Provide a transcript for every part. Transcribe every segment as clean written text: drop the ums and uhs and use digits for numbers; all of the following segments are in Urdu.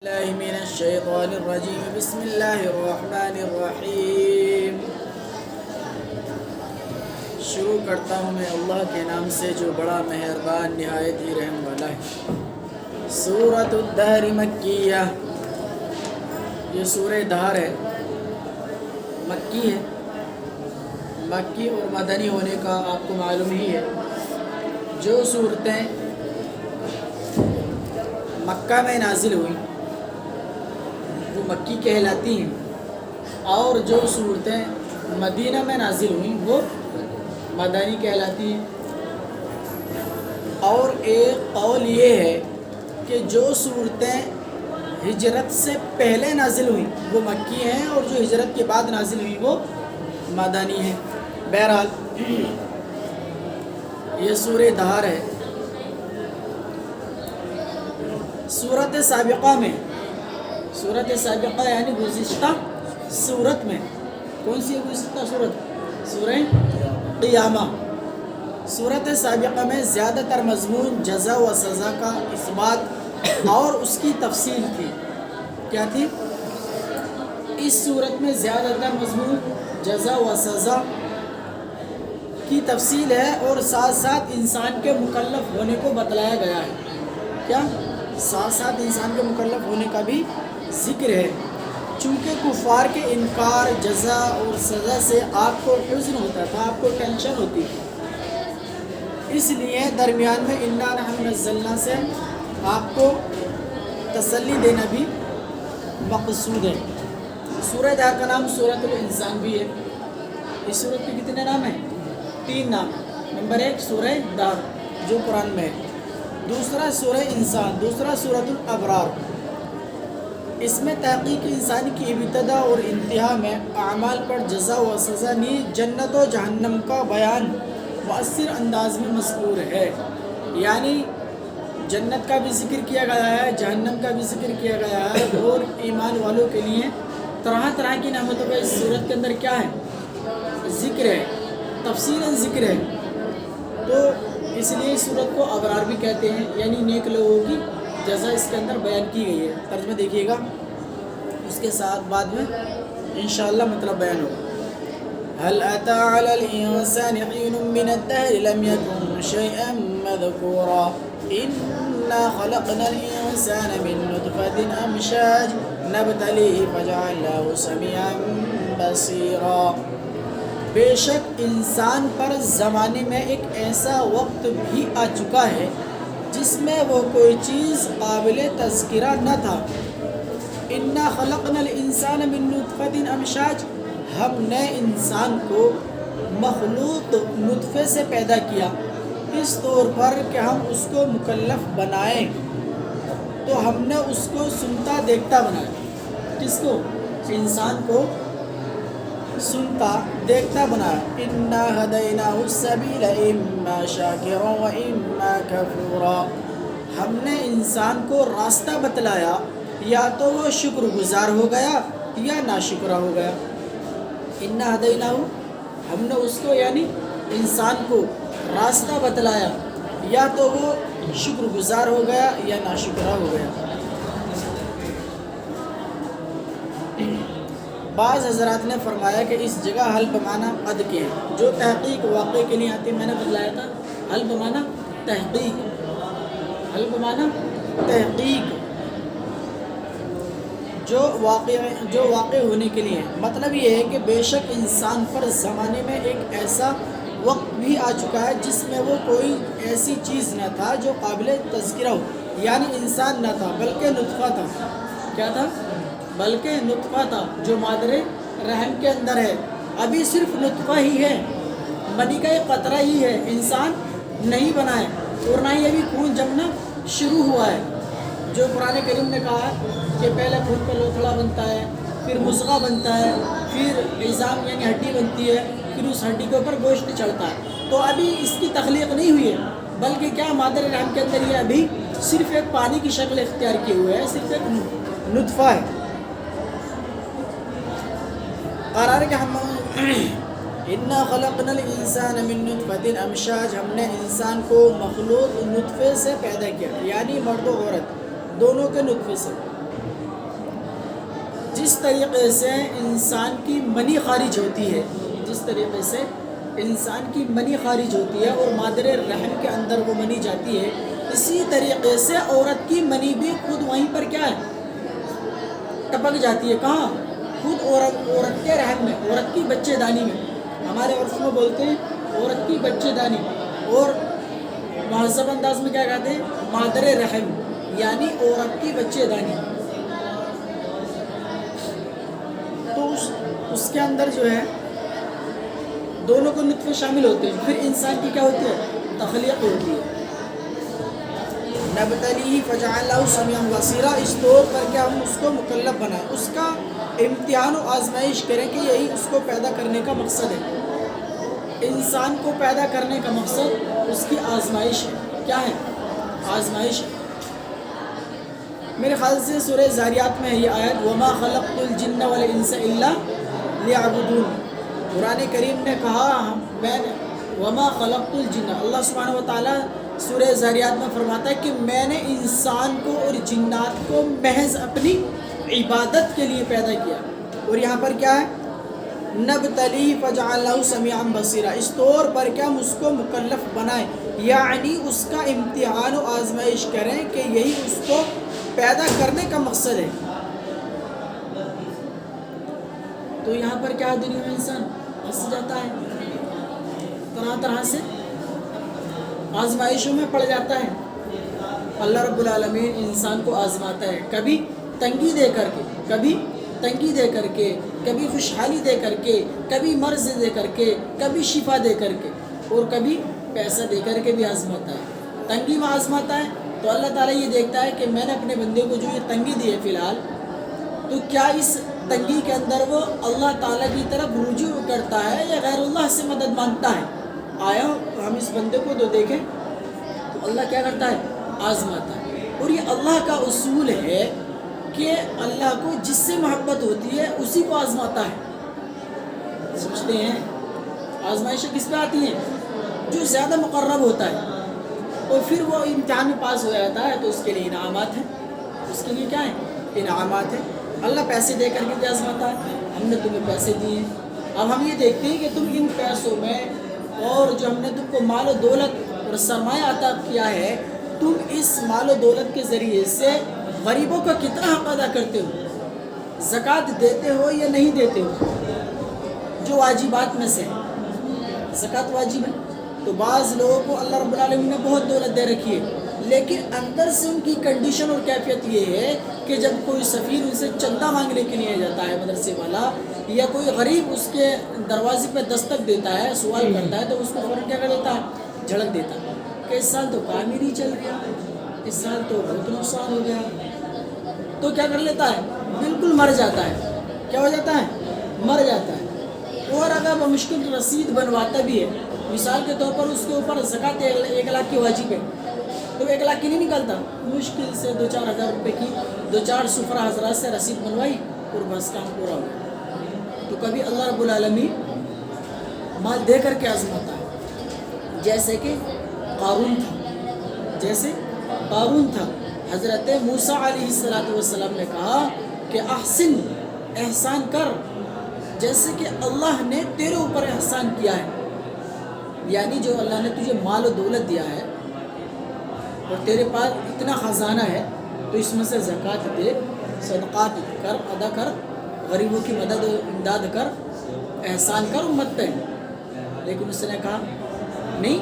اللہ من الشیطان الرجیم بسم اللہ الرحمن الرحیم۔ شروع کرتا ہوں میں اللہ کے نام سے جو بڑا مہربان نہایت ہی رحم والا ہے۔ سورۃ الدہر مکیہ، یہ سورہ دہر ہے، مکی ہے۔ مکی اور مدنی ہونے کا آپ کو معلوم ہی ہے۔ جو صورتیں مکہ میں نازل ہوئی وہ مکی کہلاتی ہیں، اور جو صورتیں مدینہ میں نازل ہوئیں وہ مدنی کہلاتی ہیں۔ اور ایک قول یہ ہے کہ جو صورتیں ہجرت سے پہلے نازل ہوئیں وہ مکی ہیں، اور جو ہجرت کے بعد نازل ہوئی وہ مدنی ہیں۔ بہرحال یہ سورہ دہر ہے۔ سورۃ سابقہ میں، سورۃ سابقہ یعنی گزشتہ سورت میں، کون سی گزشتہ سورت؟ سورہ قیامہ۔ سورۃ سابقہ میں زیادہ تر مضمون جزا و سزا کا اثبات اور اس کی تفصیل تھی۔ کیا تھی؟ اس صورت میں زیادہ تر مضمون جزا و سزا کی تفصیل ہے، اور ساتھ ساتھ انسان کے مکلف ہونے کو بتلایا گیا ہے۔ کیا؟ ساتھ ساتھ انسان کے مکلف ہونے کا بھی ذکر ہے، چونکہ کفار کے انکار جزا اور سزا سے آپ کو حزن ہوتا تھا، آپ کو ٹینشن ہوتی تھی، اس لیے درمیان میں انا نحن نزلنا سے آپ کو تسلی دینا بھی مقصود ہے۔ سورہ دہر کا نام سورۃ الانسان بھی ہے۔ اس سورت کے کتنے نام ہیں؟ 3 نام۔ نمبر 1 سورہ دہر جو قرآن میں ہے، دوسرا سورہ انسان، دوسرا سورۃ الابرار۔ اس میں تحقیق انسان کی ابتدا اور انتہا میں اعمال پر جزا و سزا نیز جنت و جہنم کا بیان مؤثر انداز میں مذکور ہے، یعنی جنت کا بھی ذکر کیا گیا ہے، جہنم کا بھی ذکر کیا گیا ہے، اور ایمان والوں کے لیے طرح طرح کی نعمتوں کا اس صورت کے اندر کیا ہے؟ ذکر ہے، تفصیلاً ذکر ہے۔ تو اس لیے اس صورت کو ابرار بھی کہتے ہیں، یعنی نیک لوگوں کی جزا اس کے اندر بیان کی گئی ہے۔ ترجمہ دیکھیے گا، اس کے ساتھ بعد میں انشاءاللہ مطلب بیان ہوگا۔ هل أتى على الإنسان حين من الدهر لم يكن شيئا مذكورا إنا خلقنا الإنسان من نطفة أمشاج نبتليه فجعلناه سميعا بصيرا۔ بے شک انسان پر زمانے میں ایک ایسا وقت بھی آ چکا ہے جس میں وہ کوئی چیز قابل تذکرہ نہ تھا۔ انا خلقنا الانسان من نطفة امشاج، ہم نے انسان کو مخلوق نطفے سے پیدا کیا اس طور پر کہ ہم اس کو مکلف بنائیں، تو ہم نے اس کو سنتا دیکھتا بنایا۔ کس کو؟ انسان کو سنتا دیکھتا بنایا۔ انا ہدیناہ السبیل اما شاکرا و اما کفورا، ہم نے انسان کو راستہ بتلایا، یا تو وہ شکر گزار ہو گیا یا ناشکرہ ہو گیا۔ انا ہدیناہ، ہم نے اس کو یعنی انسان کو راستہ بتلایا، یا تو وہ شکر گزار ہو گیا یا ناشکرہ ہو گیا۔ بعض حضرات نے فرمایا کہ اس جگہ حل بمعنی قد کے ہیں، جو تحقیق واقع کے لیے آتی، میں نے بتلایا تھا حل بمعنی تحقیق، حل بمعنی تحقیق، جو واقع ہونے کے لیے۔ مطلب یہ ہے کہ بے شک انسان پر زمانے میں ایک ایسا وقت بھی آ چکا ہے جس میں وہ کوئی ایسی چیز نہ تھا جو قابل تذکرہ ہو، یعنی انسان نہ تھا بلکہ نطفہ تھا۔ کیا تھا؟ بلکہ نطفہ تھا جو مادر رحم کے اندر ہے، ابھی صرف نطفہ ہی ہے، منی کا ایک قطرہ ہی ہے، انسان نہیں بنا ہے، اور نہ ہی ابھی خون جمنا شروع ہوا ہے۔ جو قرآن کریم نے کہا کہ پہلے خون کا لوتھڑا بنتا ہے، پھر مضغہ بنتا ہے، پھر عظام یعنی ہڈی بنتی ہے، پھر اس ہڈی کے اوپر گوشت چڑھتا ہے، تو ابھی اس کی تخلیق نہیں ہوئی ہے، بلکہ کیا مادر رحم کے اندر یہ ابھی صرف ایک پانی کی شکل اختیار کیے ہوئے ہے، صرف ایک نطفہ ہے۔ قرار کہ ہم انا خلقنا الانسان من نطفة امشاج، ہم نے انسان کو مخلوق نطفے سے پیدا کیا، یعنی مرد و عورت دونوں کے نطفے سے۔ جس طریقے سے انسان کی منی خارج ہوتی ہے، جس طریقے سے انسان کی منی خارج ہوتی ہے اور مادر رحم کے اندر وہ منی جاتی ہے، اسی طریقے سے عورت کی منی بھی خود وہیں پر کیا ہے، ٹپک جاتی ہے۔ کہاں؟ خود عورت کے رحم میں، عورت کی بچے دانی میں۔ ہمارے عرف میں بولتے ہیں عورت کی بچے دانی، اور مہذب انداز میں کیا کہتے ہیں؟ مادر رحم، یعنی عورت کی بچے دانی۔ تو اس کے اندر جو ہے دونوں کو نطفے شامل ہوتے ہیں، پھر انسان کی کیا ہوتی ہے؟ تخلیق ہوتی ہے۔ نبتلیہ فجعلناہ سمیعا بصیرا، اس طور پر کہ ہم اس کو مکلف بنائیں، اس کا امتحان و آزمائش کریں کہ یہی اس کو پیدا کرنے کا مقصد ہے۔ انسان کو پیدا کرنے کا مقصد اس کی آزمائش ہے۔ کیا ہے؟ آزمائش ہے۔ میرے خیال سے سورہ ذاریات میں ہے یہ آیت، وَمَا خَلَقْتُ الْجِنَّ وَالْإِنسَ إِلَّا لِيَعْبُدُونِ۔ قرآن کریم نے کہا میں نے وَمَا خَلَقْتُ الْجِنَّ، اللہ سبحانہ وتعالیٰ سورہ ذاریات میں فرماتا ہے کہ میں نے انسان کو اور جنات کو محض اپنی عبادت کے لیے پیدا کیا۔ اور یہاں پر کیا ہے؟ نبتلیہ فجعلناہ سمیعا بصیرا، اس طور پر کہ ہم اس کو مکلف بنائیں، یعنی اس کا امتحان و آزمائش کریں کہ یہی اس کو پیدا کرنے کا مقصد ہے۔ تو یہاں پر کیا دنیا میں انسان پھنس جاتا ہے، طرح طرح سے آزمائشوں میں پڑ جاتا ہے۔ اللہ رب العالمین انسان کو آزماتا ہے، کبھی تنگی دے کر کے، کبھی تنگی دے کر کے، کبھی خوشحالی دے کر کے، کبھی مرض دے کر کے، کبھی شفا دے کر کے، اور کبھی پیسہ دے کر کے بھی آزماتا ہے۔ تنگی میں آزماتا ہے تو اللہ تعالیٰ یہ دیکھتا ہے کہ میں نے اپنے بندے کو جو یہ تنگی دی ہے فی الحال، تو کیا اس تنگی کے اندر وہ اللہ تعالیٰ کی طرف رجوع کرتا ہے یا غیر اللہ سے مدد مانگتا ہے؟ آیا ہم اس بندے کو تو دیکھیں تو اللہ کیا کرتا ہے؟ آزماتا ہے۔ اور یہ اللہ کا اصول ہے کہ اللہ کو جس سے محبت ہوتی ہے اسی کو آزماتا ہے۔ سمجھتے ہیں؟ آزمائشیں کس پہ آتی ہیں؟ جو زیادہ مقرب ہوتا ہے، اور پھر وہ امتحان میں پاس ہو جاتا ہے تو اس کے لیے انعامات ہیں۔ اس کے لیے کیا ہے؟ انعامات ہیں۔ اللہ پیسے دے کر کے بھی آزماتا ہے، ہم نے تمہیں پیسے دیے، اب ہم یہ دیکھتے ہیں کہ تم ان پیسوں میں اور جو ہم نے تم کو مال و دولت اور سرمایہ عطا کیا ہے، تم اس مال و دولت کے ذریعے سے غریبوں کا کتنا حق ادا کرتے ہو، زکوٰۃ دیتے ہو یا نہیں دیتے ہو؟ جو واجبات میں سے زکوٰۃ واجب ہے۔ تو بعض لوگوں کو اللہ رب العالمین نے بہت دولت دے رکھی ہے، لیکن اندر سے ان کی کنڈیشن اور کیفیت یہ ہے کہ جب کوئی سفیر ان سے چندہ مانگنے کے لیے جاتا ہے مدرسے والا، یا کوئی غریب اس کے دروازے پہ دستک دیتا ہے، سوال کرتا ہے، تو اس کو فوراً کیا کر دیتا ہے؟ جھڑک دیتا ہے کہ اس سال تو کام ہی نہیں چل گیا، اس سال تو بہت نقصان ہو گیا۔ تو کیا کر لیتا ہے؟ بالکل مر جاتا ہے۔ کیا ہو جاتا ہے؟ مر جاتا ہے۔ اور اگر بمشکل رسید بنواتا بھی ہے، مثال کے طور پر اس کے اوپر زکوٰۃ 1 لاکھ کی واجب ہے، تو 1 لاکھ کی نہیں نکلتا، مشکل سے 2-4 ہزار روپے کی 2-4 سفرا حضرات سے رسید بنوائی اور بس کام پورا ہو گیا۔ تو کبھی اللہ رب العالمین مال دے کر کے آزماتا ہے، جیسے کہ قارون تھا، جیسے قارون تھا۔ حضرت موسیٰ علیہ السلام نے کہا کہ احسن، احسان کر جیسے کہ اللہ نے تیرے اوپر احسان کیا ہے، یعنی جو اللہ نے تجھے مال و دولت دیا ہے اور تیرے پاس اتنا خزانہ ہے، تو اس میں سے زکوٰۃ دے، صدقات کر، ادا کر، غریبوں کی مدد و امداد کر، احسان کر، امت پہ۔ لیکن اس نے کہا نہیں،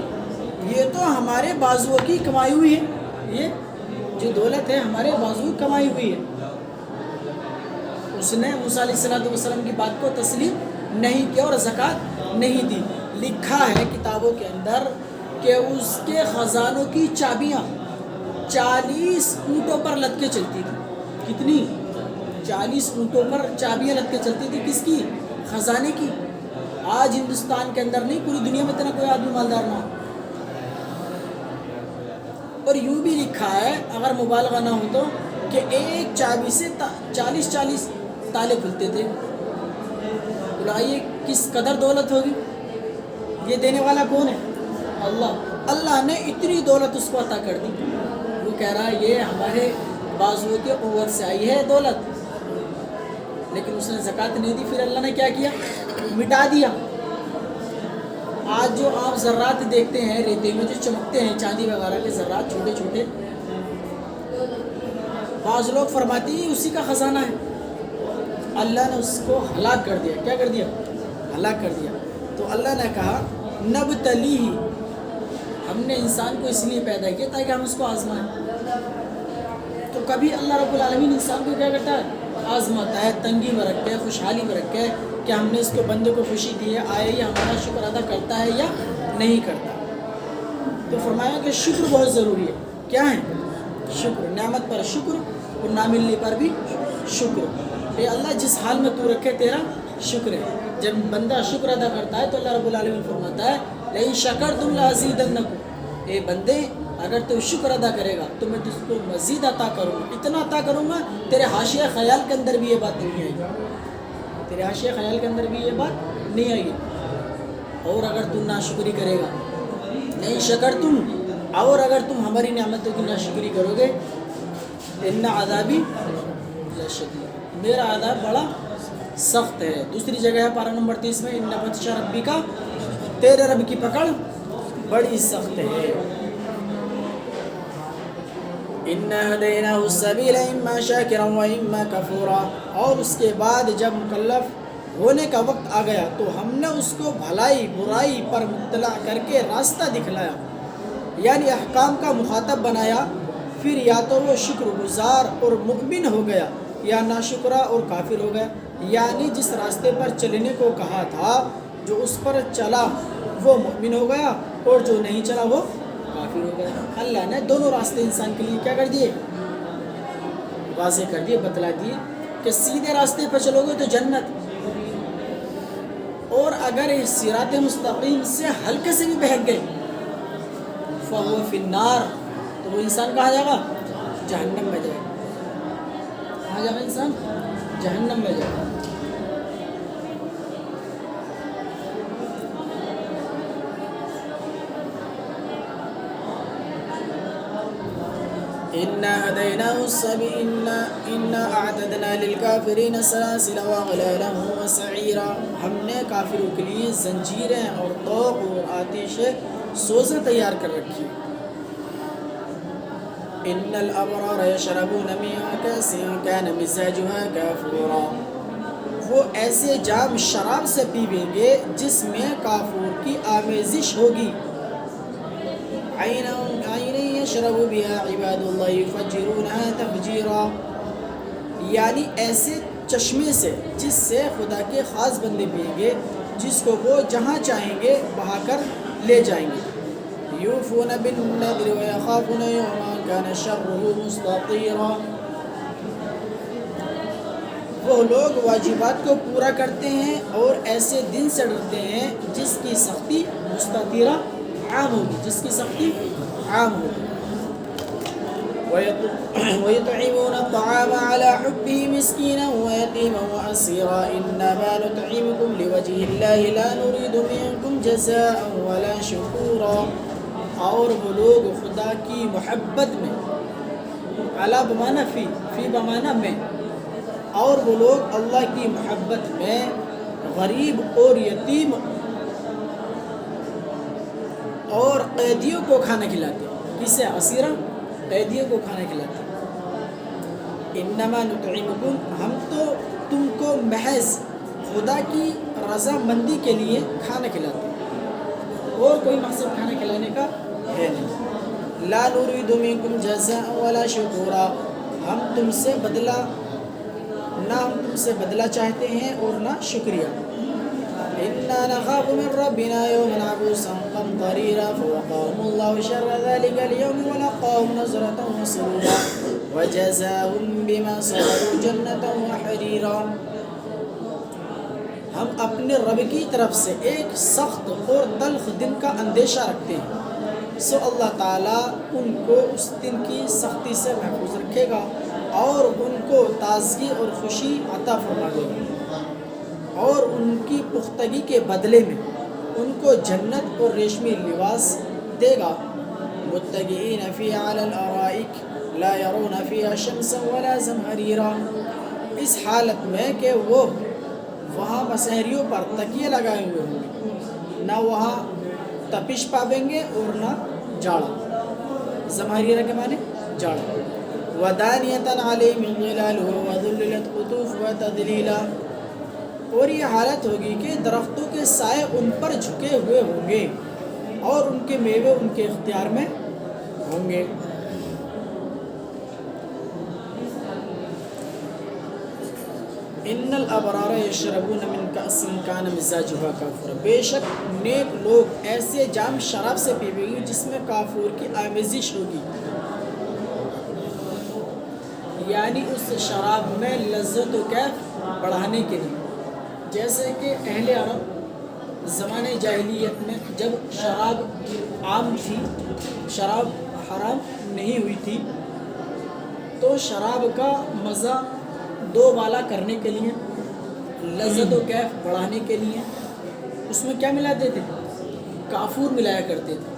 یہ تو ہمارے بازوؤں کی کمائی ہوئی ہے، یہ جو دولت ہے ہمارے بازو کی کمائی ہوئی ہے۔ اس نے موسیٰ علیہ السلام کی بات کو تسلیم نہیں کیا اور زکوٰۃ نہیں دی۔ لکھا ہے کتابوں کے اندر کہ اس کے خزانوں کی چابیاں 40 اونٹوں پر لد کے چلتی تھی۔ کتنی؟ 40 اونٹوں پر چابیاں لد کے چلتی تھی، کس کی؟ خزانے کی۔ آج ہندوستان کے اندر نہیں، پوری دنیا میں اتنا کوئی آدمی مالدار نہ ہو۔ اور یوں بھی لکھا ہے، اگر مبالغہ نہ ہو تو، کہ ایک چابی سے 40 تالے کھلتے تھے۔ بلائیے کس قدر دولت ہوگی؟ یہ دینے والا کون ہے؟ اللہ۔ اللہ نے اتنی دولت اس کو عطا کر دی، وہ کہہ رہا ہے یہ ہمارے بازوؤں کی قوت سے آئی ہے دولت۔ لیکن اس نے زکوٰۃ نہیں دی، پھر اللہ نے کیا کیا؟ مٹا دیا۔ آج جو آپ ذرات دیکھتے ہیں ریتے میں جو چمکتے ہیں، چاندی وغیرہ کے ذرات چھوٹے چھوٹے، بعض لوگ فرماتے ہیں اسی کا خزانہ ہے، اللہ نے اس کو ہلاک کر دیا۔ کیا کر دیا؟ ہلاک کر دیا۔ تو اللہ نے کہا نبتلیہ، ہم نے انسان کو اس لیے پیدا کیا تاکہ ہم اس کو آزمائیں۔ تو کبھی اللہ رب العالمین انسان کو کیا کرتا ہے؟ آزماتا ہے، تنگی میں رکھ کے، خوشحالی میں رکھ کے، کہ ہم نے اس کو بندے کو خوشی دی ہے، آئے یہ ہمارا شکر ادا کرتا ہے یا نہیں کرتا۔ تو فرمایا کہ شکر بہت ضروری ہے۔ کیا ہے؟ شکر، نعمت پر شکر اور نہ ملنے پر بھی شکر۔ اے اللہ جس حال میں تو رکھے تیرا شکر ہے۔ جب بندہ شکر ادا کرتا ہے تو اللہ رب العالمین فرماتا ہے لئن شکرتم لازیدنکم، اے بندے اگر تو شکر ادا کرے گا تو میں تجھ کو مزید عطا کروں گا، اتنا عطا کروں گا تیرے حاشیہ خیال کے اندر بھی یہ بات نہیں آئے گی، تیرے حاشیہ خیال کے اندر بھی یہ بات نہیں آئے گی۔ اور اگر تم ناشکری کرے گا، نہیں شکرتم، اور اگر تم ہماری نعمتوں کی ناشکری کرو گے، ان عذابی لشدید، میرا عذاب بڑا سخت ہے۔ دوسری جگہ ہے پارہ نمبر 30 میں، ان بطش ربک، تیرے رب کی پکڑ بڑی سخت ہے۔ اِنَّا هَدَيْنَاهُ السَّبِيلَ إِمَّا شَاكِرًا وَإِمَّا كَفُورًا، اور اس کے بعد جب مکلف ہونے کا وقت آ گیا تو ہم نے اس کو بھلائی برائی پر مطلع کر کے راستہ دکھلایا، یعنی احکام کا مخاطب بنایا، پھر یا تو وہ شکر گزار اور مؤمن ہو گیا یا ناشکرا اور کافر ہو گیا۔ یعنی جس راستے پر چلنے کو کہا تھا، جو اس پر چلا وہ مؤمن ہو گیا، اور جو نہیں چلا وہ کافر ہو گیا۔ اللہ نے دونوں راستے انسان کے لیے کیا کر دیے؟ واضح کر دیے، بتلا دیے کہ سیدھے راستے پر چلو گے تو جنت، اور اگر اس صراط مستقیم سے ہلکے سے بھی بہک گئے فَهُوَ فِي النَّارِ، تو وہ انسان کہاں جائے گا؟ جہنم میں جائے گا۔ کہاں جائے گا انسان؟ جہنم میں جائے گا۔ إِنَّا هَدَيْنَاهُ السَّبِيلَ إِنَّا أَعْتَدْنَا لِلْكَافِرِينَ سَلَاسِلَ وَأَغْلَالًا وَسَعِيرًا، ہم نے کافروں کے لیے زنجیریں اور طوق اور آتش سوزیں تیار کر رکھی۔ إِنَّ الْأَبْرَارَ يَشْرَبُونَ مِن كَأْسٍ كَانَ مِزَاجُهَا كَافُورًا، وہ ایسے جام شراب سے پیئیں گے جس میں کافور کی آمیزش ہوگی۔ عَيْنًا يَشْرَبُ بِهَا عِبَادُ اللَّهِ يُفَجِّرُونَهَا تَفْجِيرًا، یعنی ایسے چشمے سے جس سے خدا کے خاص بندے پئیں گے، جس کو وہ جہاں چاہیں گے بہا کر لے جائیں گے۔ يُوفُونَ بِالنَّذْرِ وَيَخَافُونَ يَوْمًا كَانَ شَرُّهُ مُسْتَطِيرًا، وہ لوگ واجبات کو پورا کرتے ہیں اور ایسے دن سے ڈرتے ہیں جس کی سختی مستطیرہ عام ہوگی، جس کی سختی عام ہوگی۔ وَيُطْعِمُونَ الطَّعَامَ عَلَى حُبِّهِ مِسْكِينًا وَيَتِيمًا وَأَسِيرًا إِنَّمَا نُطْعِمُكُمْ لِوَجْهِ اللَّهِ لَا نُرِيدُ مِنكُمْ جَزَاءً وَلَا شُكُورًا، اور وہ لوگ خدا کی محبت میں، علی بمعنی فی بمعنی میں، اور وہ لوگ اللہ کی محبت میں غریب اور یتیم اور قیدیوں کو کھانا کھلاتے، کسے؟ اسیرہ، قیدیوں کو کھانا کھلاتے۔ انما نطعمکم، ہم تو تم کو محض خدا کی رضا مندی کے لیے کھانا کھلاتے، اور کوئی مقصد کھانا کھلانے کا ہے نہیں۔ لا نريد منکم جزاء ولا شکورا، ہم تم سے بدلہ نہ ہم تم سے بدلہ چاہتے ہیں اور نہ شکریہ۔ إِنَّا نَخَافُ مِن رَّبِّنَا يَوْمًا عَبُوسًا قَمْطَرِيرًا فَوَقَاهُمُ اللَّهُ شَرَّ ذَلِكَ الْيَوْمِ وَلَقَّاهُمْ نَضْرَةً وَسُرُورًا وَجَزَاهُم بِمَا صَبَرُوا جَنَّةً وَحَرِيرًا، ہم اپنے رب کی طرف سے ایک سخت اور تلخ دن کا اندیشہ رکھتے ہیں، سو اللہ تعالیٰ ان کو اس دن کی سختی سے محفوظ رکھے گا اور ان کو تازگی اور خوشی عطا فرما دے گا، اور ان کی پختگی کے بدلے میں ان کو جنت اور ریشمی لباس دے گا۔ متکئین فیہا علی الارائک لا یرون فیہا شمسا ولا زمہریرا، اس حالت میں کہ وہ وہاں مسحریوں پر تکیے لگائے ہوئے ہوں گے، نہ وہاں تپش پاویں گے اور نہ جاڑا، زمہریرہ کے معنی جاڑا۔ وَدَانِيَةً عَلَيْهِمْ ظِلَالُهُ وَذُلِّلَتْ قُطُوفُهَا تَذْلِيلًا، اور یہ حالت ہوگی کہ درختوں کے سائے ان پر جھکے ہوئے ہوں گے اور ان کے میوے ان کے اختیار میں ہوں گے۔ ان الابرار یشربون من کأس کان مزاجها کافورا، بے شک نیک لوگ ایسے جام شراب سے پیئیں گے جس میں کافور کی آمیزش ہوگی، یعنی اس شراب میں لذت و کیف بڑھانے کے لیے۔ جیسے کہ اہل عرب زمانے جاہلیت میں جب شراب عام تھی، شراب حرام نہیں ہوئی تھی، تو شراب کا مزہ دو بالا کرنے کے لیے، لذت و کیف بڑھانے کے لیے اس میں کیا ملاتے تھے؟ کافور ملایا کرتے تھے۔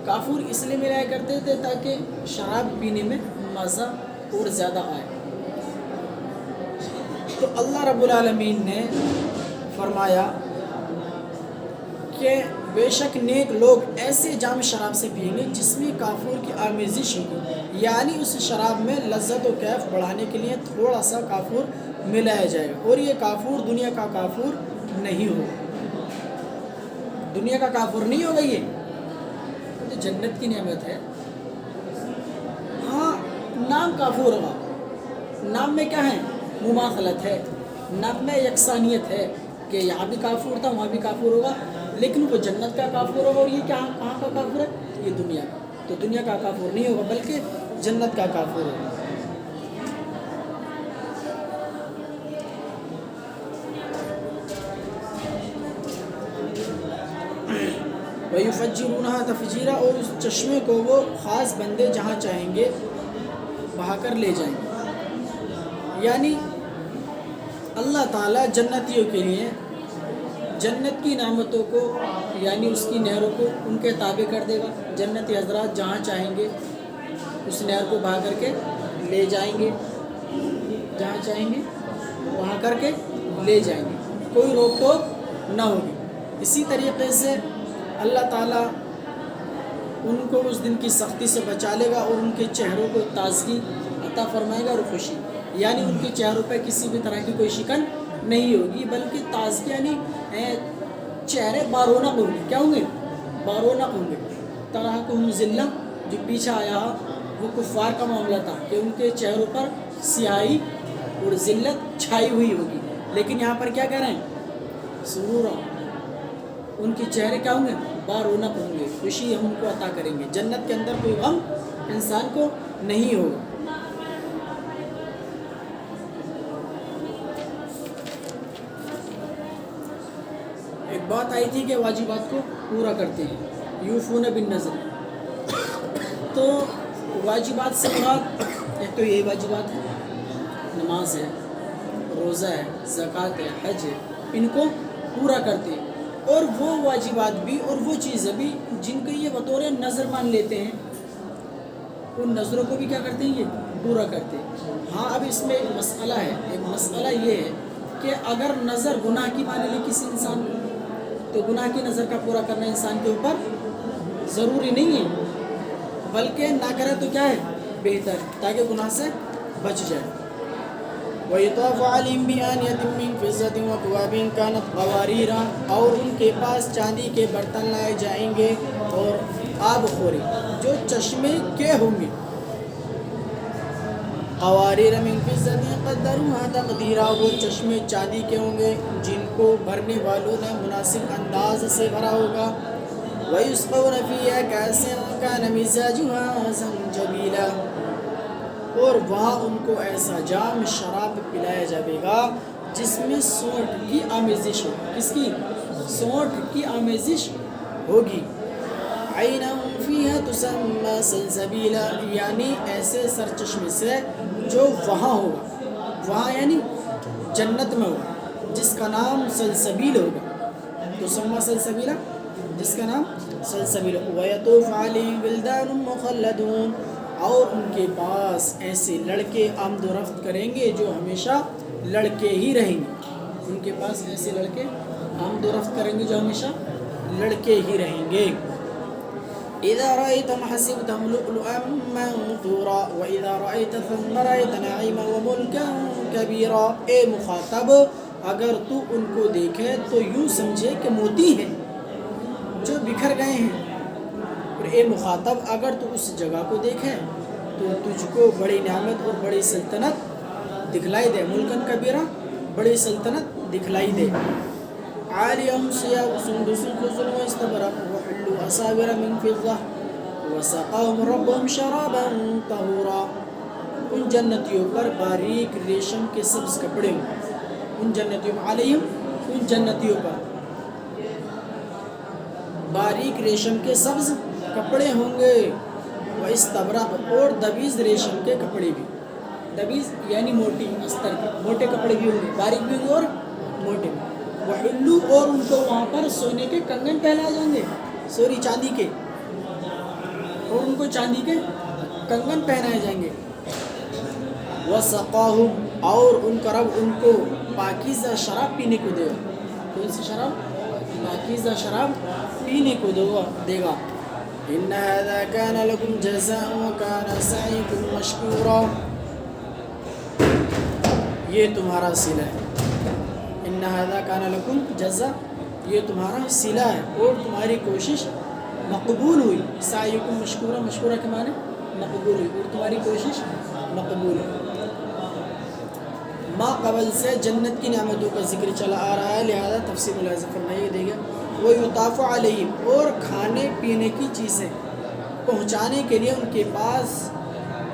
کافور اس لیے ملایا کرتے تھے تاکہ شراب پینے میں مزہ اور زیادہ آئے۔ تو اللہ رب العالمین نے فرمایا کہ بے شک نیک لوگ ایسے جام شراب سے پئیں گے جس میں کافور کی آمیزش ہوگی، یعنی اس شراب میں لذت و کیف بڑھانے کے لیے تھوڑا سا کافور ملایا جائے گا، اور یہ کافور دنیا کا کافور نہیں ہوگا، دنیا کا کافور نہیں ہوگا، یہ تو جنت کی نعمت ہے۔ ہاں نام کافور ہوگا، نام میں کیا ہے؟ مماثلت ہے، نام میں یکسانیت ہے کہ یہاں بھی کافور تھا وہاں بھی کافور ہوگا، لیکن وہ جنت کا کافور ہوگا، اور یہ کہاں کا کافور ہے؟ یہ دنیا کا، تو دنیا کا کافور نہیں ہوگا بلکہ جنت کا کافور ہوگا۔ وَيُفَجِّرُونَهَا تَفْجِيرًا، اور اس چشمے کو وہ خاص بندے جہاں چاہیں گے بہا کر لے جائیں گے، یعنی اللہ تعالیٰ جنتیوں کے لیے جنت کی نعمتوں کو، یعنی اس کی نہروں کو ان کے تابع کر دے گا۔ جنتی حضرات جہاں چاہیں گے اس نہر کو بہا کر کے لے جائیں گے، جہاں چاہیں گے وہاں کر کے لے جائیں گے، کوئی روک ٹوک نہ ہوگی۔ اسی طریقے سے اللہ تعالیٰ ان کو اس دن کی سختی سے بچا لے گا اور ان کے چہروں کو تازگی عطا فرمائے گا اور خوشی، یعنی ان کے چہروں پہ کسی بھی طرح کی کوئی شکن نہیں ہوگی بلکہ تازگی، یعنی چہرے بارونق ہوں گے۔ کیا ہوں گے؟ بارونق ہوں گے۔ ترہقہم ذلہ، جو پیچھے آیا وہ کفار کا معاملہ تھا کہ ان کے چہروں پر سیاہی اور ذلت چھائی ہوئی ہوگی، لیکن یہاں پر کیا کہہ رہے ہیں؟ سرورا، ان کے چہرے کیا ہوں گے؟ بارونق ہوں گے، خوشی ہم ان کو عطا کریں گے۔ جنت کے اندر کوئی غم انسان کو نہیں ہوگا۔ ایک بات آئی تھی کہ واجبات کو پورا کرتے ہیں، یوفون بالنذر، تو واجبات سے مراد ایک تو یہی واجبات ہے، نماز ہے، روزہ ہے، زکوٰۃ ہے، حج ہے، ان کو پورا کرتے ہیں، اور وہ واجبات بھی اور وہ چیزیں بھی جن کو یہ بطور نظر مان لیتے ہیں، ان نظروں کو بھی کیا کرتے ہیں؟ یہ پورا کرتے ہیں۔ ہاں اب اس میں ایک مسئلہ ہے، ایک مسئلہ یہ ہے کہ اگر نظر گناہ کی مان لی کسی انسان کو، تو گناہ کی نظر کا پورا کرنا انسان کے اوپر ضروری نہیں ہے، بلکہ نہ کرے تو کیا ہے؟ بہتر، تاکہ گناہ سے بچ جائے۔ وَيُطَافُ عَلَيْهِمْ بِآنِيَةٍ مِّن فِضَّةٍ وَأَكْوَابٍ كَانَتْ قَوَارِيرَ، اور ان کے پاس چاندی کے برتن لائے جائیں گے اور آب خوری جو چشمے کے ہوں گے۔ قواریر من فضة قدروها تقدیرا، وہ چشمے چاندی کے ہوں گے جن کو بھرنے والوں نے مناسب انداز سے بھرا ہوگا۔ وَيُسْقَوْنَ فِيهَا كَأْسًا كَانَ مِزَاجُهَا زَنْجَبِيلًا، اور وہاں ان کو ایسا جام شراب پلایا جائے گا جس میں سونٹ کی آمیزش ہو۔ کس کی؟ سونٹ کی آمیزش ہوگی۔ عَيْنًا فِيهَا تُسَمَّى سَلْسَبِيلًا، یعنی ایسے سرچشمے سے جو وہاں ہوگا، وہاں یعنی جنت میں ہوگا، جس کا نام سلسبیل ہوگا۔ تسمى سلسبیلا، جس کا نام سلسبیل۔ وَيَطُوفُ عَلَيْهِمْ وِلْدَانٌ مُخَلَّدُونَ، اور ان کے پاس ایسے لڑکے آمد و رفت کریں گے جو ہمیشہ لڑکے ہی رہیں گے. ان کے پاس ایسے لڑکے آمد و رفت کریں گے جو ہمیشہ لڑکے ہی رہیں گے. اذا رأيتهم حسبتهم لؤلؤا منثورا واذا رأيت ثم رأيت نعيما وملكا كبيرا. اے مخاطب اگر تو ان کو دیکھے تو یوں سمجھے کہ موتی ہیں جو بکھر گئے ہیں. اور اے مخاطب اگر تو اس جگہ کو دیکھے تو تجھ کو بڑی نعمت اور بڑی سلطنت دکھلائی دے. ملکن کبیرہ بڑی سلطنت دکھلائی دے. عالیہم ثیاب سندس خضر واستبرق وحلوا اساور من فضة وسقاهم ربهم شرابا طہورا. ان جنتیوں پر باریک ریشم کے سبز کپڑے ہوں. ان جنتیوں پر علیہم ان جنتیوں پر باریک ریشم کے سبز کپڑے ہوں گے. واستبرق اور دبیز ریشم کے کپڑے بھی. دبیز یعنی موٹی استر کے موٹے کپڑے بھی ہوں گے, باریک بھی ہوں گے اور موٹے بھی. وحلو اور ان کو وہاں پر سونے کے کنگن پہنائے جائیں گے, سوری چاندی کے, اور ان کو چاندی کے کنگن پہنائے جائیں گے. وسقاہم اور ان کا رب ان کو پاکیزہ شراب پینے کو دے گا. کون سی شراب؟ پاکیزہ شراب پینے کو دے گا. ان هذا كان لكم جزاء وكان سعيكم مشكورا. یہ تمہارا صلہ ہے. ان هذا كان لكم جزاء یہ تمہارا صلہ ہے اور تمہاری کوشش مقبول ہوئی. سعیکم مشکورہ, مشکورہ کے معنی مقبول ہوئی اور تمہاری کوشش مقبول ہوئی. ما قبل سے جنت کی نعمتوں کا ذکر چلا آ رہا ہے, لہذا تفسیر ملاحظہ فرمائیے دے گا. وَيُطَافُ عَلَيْهِمْ اور کھانے پینے کی چیزیں پہنچانے کے لیے ان کے پاس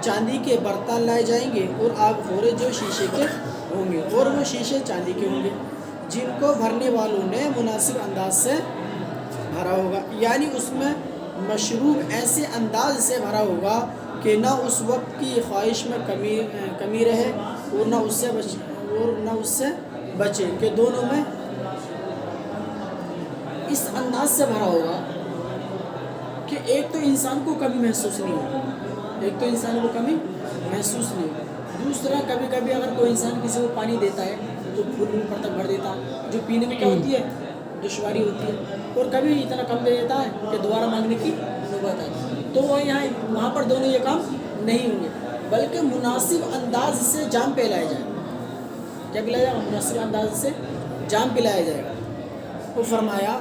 چاندی کے برتن لائے جائیں گے اور آگ خورے جو شیشے کے ہوں گے, اور وہ شیشے چاندی کے ہوں گے جن کو بھرنے والوں نے مناسب انداز سے بھرا ہوگا. یعنی اس میں مشروب ایسے انداز سے بھرا ہوگا کہ نہ اس وقت کی خواہش میں کمی رہے اور نہ اس سے بچے کہ دونوں میں اس انداز سے بھرا ہوگا کہ ایک تو انسان کو کمی محسوس نہیں ہوگی, دوسرا کبھی کبھی اگر کوئی انسان کسی کو پانی دیتا ہے تو پھول پر تک بھر دیتا ہے, جو پینے میں کیا ہوتی ہے دشواری ہوتی ہے, اور کبھی اتنا کم دے دیتا ہے کہ دوبارہ مانگنے کی نوبت آتی. تو وہاں پر دونوں یہ کام نہیں ہوں گے, بلکہ مناسب انداز سے جام پلائے جائے. کیا پلایا جائے گا؟ مناسب انداز سے جام پلایا جائے گا. وہ فرمایا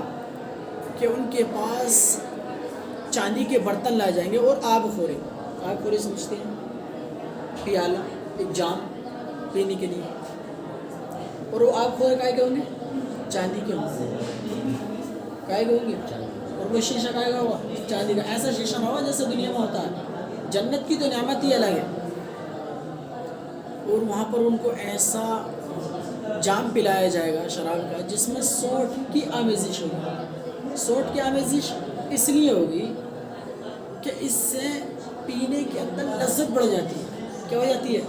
کہ ان کے پاس چاندی کے برتن لائے جائیں گے اور آب خورے سمجھتے ہیں پیالہ, ایک جام پینے کے لیے, اور وہ آب خورے کائے کے ہوں گے چاندی کے ہوں گے, اور وہ شیشہ کائے گا ہوگا چاندی کا. ایسا شیشہ نہ ہوگا جیسے دنیا میں ہوتا ہے. جنت کی تو نعمت ہی الگ ہے, اور وہاں پر ان کو ایسا جام پلایا جائے گا شراب کا جس میں سونٹ کی آمیزش ہوگی. سونٹ کی آمیزش اس لیے ہوگی کہ اس سے پینے کے اندر لذت بڑھ جاتی ہے. کیا ہو جاتی ہے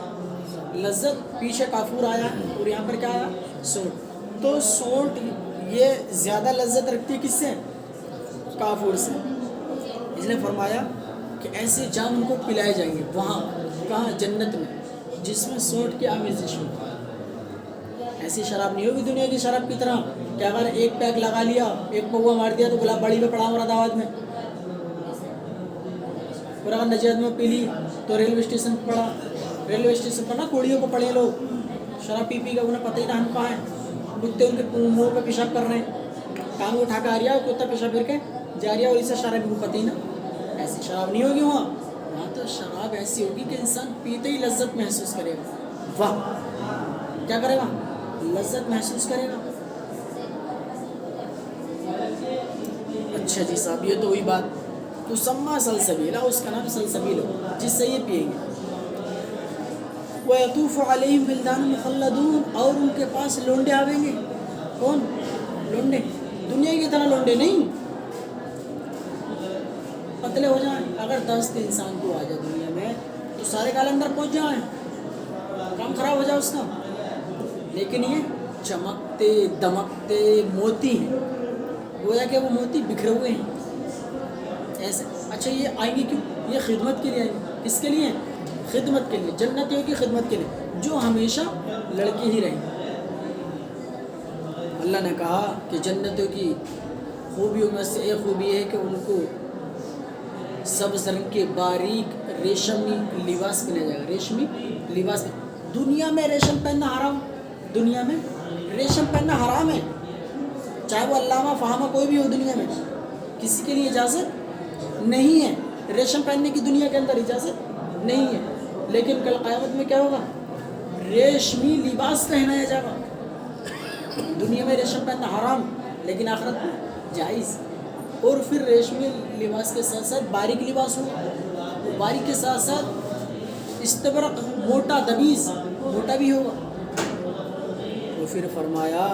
لذت. پیچھے کافور آیا اور یہاں پر کیا آیا سونٹ, تو سونٹ یہ زیادہ لذت رکھتی ہے کس سے؟ کافور سے. اس نے فرمایا کہ ایسے جام ان کو پلائے جائیں گے وہاں کہاں جنت میں جس میں سونٹ کی آمیزش ہوگی. ایسی شراب نہیں ہوگی دنیا کی شراب کی طرح کہ اگر ایک پیک لگا لیا, ایک پوا مار دیا تو گلاب باڑی میں پڑا ہوا دعوت میں, اور اگر نجیت میں پی لی تو ریلوے اسٹیشن پر نا کوڑیوں کو پڑے لوگ شراب پی کے انہیں پتہ ہی نہ ہم کہاں ہیں, کتے ان کے منہ پہ پیشاب کر رہے ہیں, کام اٹھا کے آ رہا ہے کتا پیشاب پھر کے جا رہا ہے, اور اسے شراب کو پتہ ہی نہ. ایسی شراب نہیں ہوگی وہاں تو شراب ایسی ہوگی کہ انسان پیتے ہی لذت محسوس کرے گا. واہ, کیا کرے گا؟ لذت محسوس کرے گا. اچھا جی صاحب, یہ تو وہی بات. تو سما سلسبیلا, اس کا نام سلسبیل ہو جس سے یہ پئیں گے. وَيَطُوفُ عَلَيْهِمْ وِلْدَانٌ مُخَلَّدُونَ اور ان کے پاس لونڈے آویں گے. کون لونڈے؟ دنیا کی طرح لونڈے نہیں, پتلے ہو جائیں. اگر دست انسان کو آ جائے دنیا میں تو سارے کال اندر پہنچ جائیں, کام خراب ہو جائے اس کا. لیکن یہ چمکتے دمکتے موتی ہیں, گویا کہ وہ موتی بکھرے ہوئے ہیں ایسے. اچھا یہ آئیں گے کیوں؟ یہ خدمت کے لیے آئیں گے. کس کے لیے؟ خدمت کے لیے، جنتیوں کی خدمت کے لیے، جو ہمیشہ لڑکی ہی رہیں۔ اللہ نے کہا کہ جنتیوں کی خوبیوں میں سے ایک خوبی ہے کہ ان کو سبز رنگ کے باریک ریشمی لباس پہنا جائے گا، ریشمی لباس۔ دنیا میں ریشم پہننا حرام، دنیا میں ریشم پہننا حرام ہے، چاہے وہ علامہ فہامہ کوئی بھی ہو، دنیا میں کسی کے لیے اجازت نہیں ہے، ریشم پہننے کی دنیا کے اندر اجازت نہیں ہے۔ لیکن کل قیامت میں کیا ہوگا؟ ریشمی لباس پہنایا جائے گا۔ دنیا میں ریشم پہننا حرام، لیکن آخرت میں جائز۔ اور پھر ریشمی لباس کے ساتھ ساتھ باریک لباس ہوگا، باریک کے ساتھ ساتھ استبرق موٹا دبیز موٹا بھی ہوگا۔ اور پھر فرمایا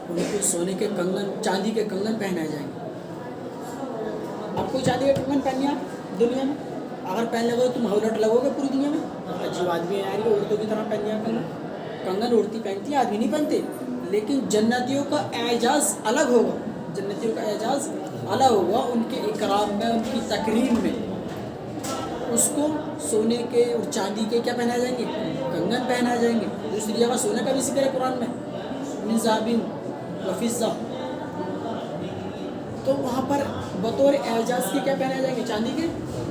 ان کو سونے کے کنگن، چاندی کے کنگن پہنائے جائیں گے۔ آپ کو چاندی کے کنگن پہننے آپ دنیا میں اگر پہن لگو تم ہولٹ لگو گے پوری دنیا میں، عجیب آدمی ہے یار، یہ عورتوں کی طرح پہن لیا کنگن۔ کنگن عورتیں پہنتی ہیں، آدمی نہیں پہنتے۔ لیکن جنتیوں کا اعزاز الگ ہوگا، جنتیوں کا اعزاز الگ ہوگا، ان کے اکرام میں، ان کی تکریم میں اس کو سونے کے اور چاندی کے کیا پہنائے جائیں گے؟ کنگن پہنائے جائیں گے۔ دوسری جگہ سونے کا بھی ذکر ہے قرآن میں، من ذهب وفضة، تو وہاں پر بطور اعزاز کے کیا پہنائے جائیں گے؟ چاندی کے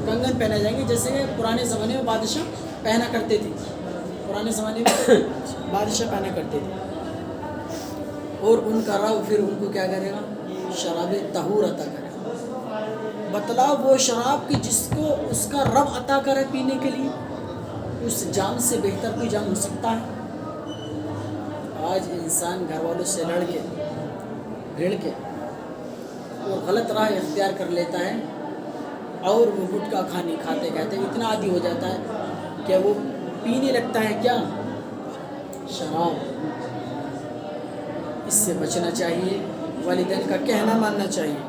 کنگن پہنائے جائیں گے، جیسے کہ پرانے زمانے میں بادشاہ پہنا کرتے تھے، پرانے زمانے میں بادشاہ پہنا کرتے تھے۔ اور ان کا رب پھر ان کو کیا کرے گا؟ شراب طہور عطا کرے گا۔ بتلاؤ وہ شراب کی جس کو اس کا رب عطا کرے پینے کے لیے، اس جام سے بہتر کوئی جام ہو سکتا ہے؟ آج انسان گھر والوں سے لڑ کے وہ غلط راہ اختیار کر لیتا ہے، اور وہ گٹکا کھاتے اتنا عادی ہو جاتا ہے کہ وہ پینے لگتا ہے کیا؟ شراب۔ اس سے بچنا چاہیے، والدین کا کہنا ماننا چاہیے،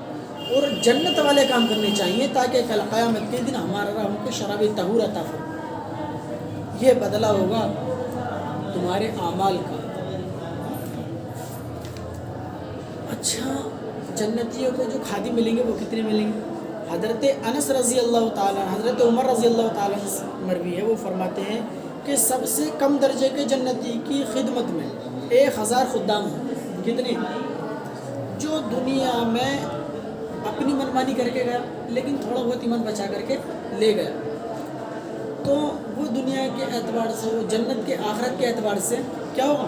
اور جنت والے کام کرنے چاہیے، تاکہ کل قیامت کے دن ہمارا رب ہم کو شراب طہور عطا فرمائے۔ یہ بدلہ ہوگا تمہارے اعمال کا۔ اچھا، جنتیوں کو جو خادم ملیں گے وہ کتنے ملیں گے؟ حضرت انس رضی اللہ تعالیٰ، حضرت عمر رضی اللہ تعالیٰ مروی ہے، وہ فرماتے ہیں کہ سب سے کم درجے کے جنتی کی خدمت میں 1000 خدام ہیں۔ کتنے؟ جو دنیا میں اپنی منمانی کر کے گیا، لیکن تھوڑا بہت ایمان بچا کر کے لے گیا، تو وہ دنیا کے اعتبار سے، وہ جنت کے آخرت کے اعتبار سے کیا ہوگا؟